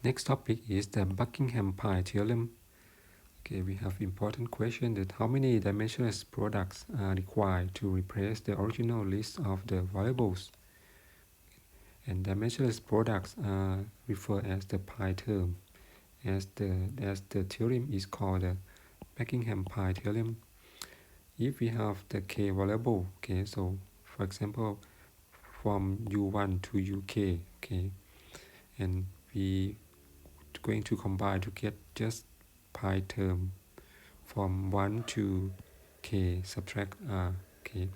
Next topic is the Buckingham Pi theorem. Okay, we have important question that how many dimensionless products are required to replace the original list of the variables. And dimensionless products are referred as the pi term, as the theorem is called the Buckingham Pi theorem. If we have the k variable, okay, so for example, from u1 to uk, okay, and we going to combine to get just pi term from 1 to k subtract r. Okay,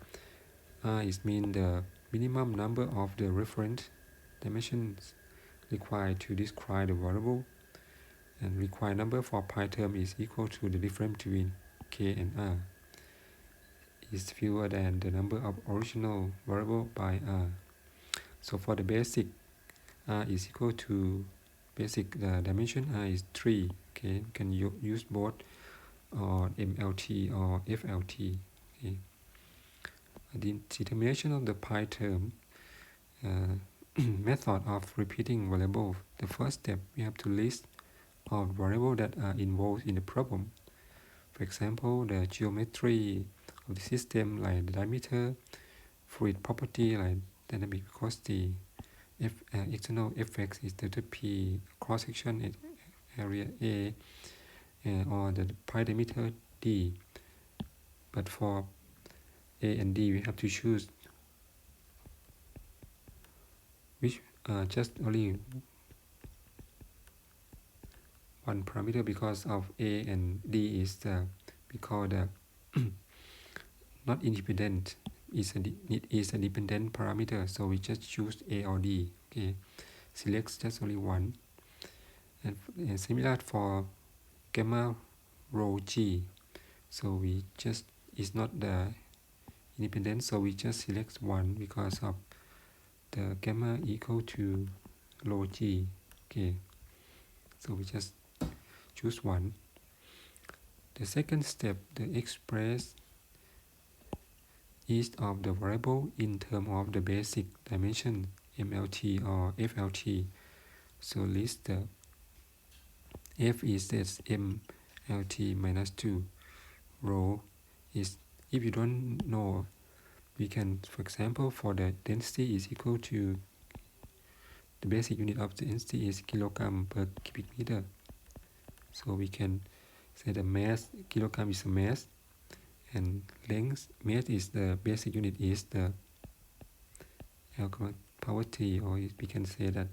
r is mean the minimum number of the reference dimensions required to describe the variable, and required number for pi term is equal to the difference between k and r is fewer than the number of original variable by r. So for the basic, r is equal to basic dimension r is 3. Okay, you can use both or MLT or FLT. Okay. The determination of the pi term method of repeating variable. The first step, we have to list all variables that are involved in the problem. For example, the geometry of the system like the diameter, fluid property like dynamic viscosity, external effects is delta P, cross section area A, or the pi diameter D. But for A and D, we have to choose which just only one parameter because of A and D is we call the not independent. It is a dependent parameter, so we just choose A or D. Okay, select just only one. And similar for gamma rho G, so we just is not the independent, so we just select one because of the gamma equal to rho G. Okay, so we just choose one. The second step, the express each of the variable in terms of the basic dimension MLT or FLT. So list the F is this MLT minus 2. Rho is, if you don't know, we can, for example, for the density is equal to the basic unit of the density is kilogram per cubic meter. So we can say the mass, kilogram is the mass, and length, mass is the basic unit is the L power t, or we can say that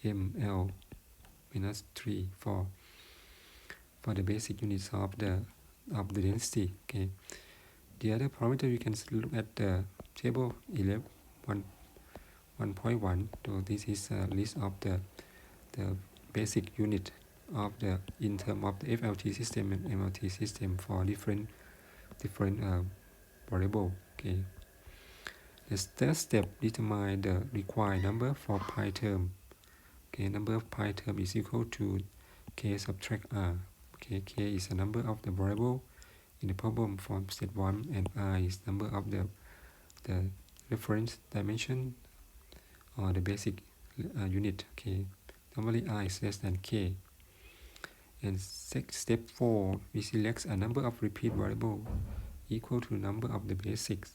ml minus 3 for the basic units of the density. Okay. The other parameter you can look at the table 11 1.1. So this is a list of the basic unit of the in terms of the FLT system and MLT system for different variable. Okay. The third step, determine the required number for pi term. Okay, number of pi term is equal to k subtract r. Okay, k is the number of the variable in the problem from step 1, and r is number of the reference dimension or the basic unit. Okay, normally r is less than k. And step 4, we select a number of repeat variable equal to number of the basic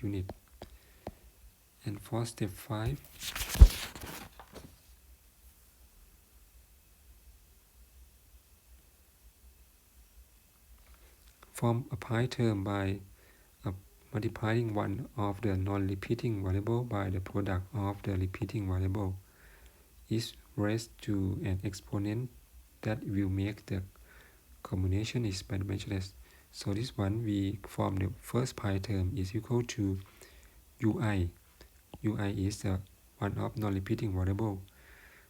unit. And for step 5, form a pi term by multiplying one of the non-repeating variable by the product of the repeating variable is raised to an exponent that will make the combination is bidimensionless. So this one, we form the first pi term is equal to ui. Ui is the one of non-repeating variable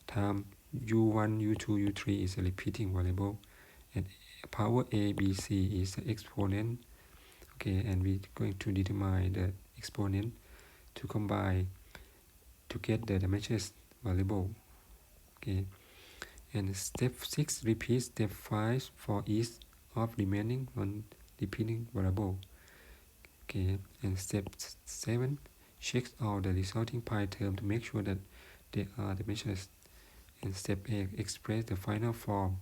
time u1, u2, u3 is a repeating variable, and power a, b, c is the exponent. Okay, and we're going to determine the exponent to combine to get the dimensionless variable. Okay, and step 6 repeats step 5 for each of remaining non-repeating variable. Okay, and step 7 checks all the resulting pi term to make sure that they are dimensionless. And step 8, express the final form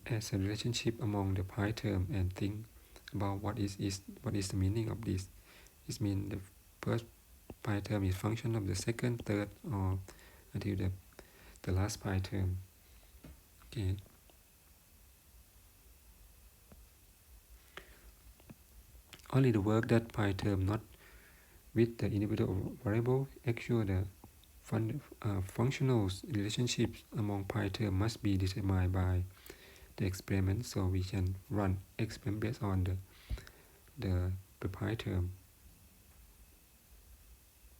as a relationship among the pi term and think about what is the meaning of this. It means the first pi term is function of the second, third, or until the last pi term. Okay. Only the work that pi term not with the individual variable actual the functional relationships among pi term must be determined by the experiment, so we can run experiment based on the pi term.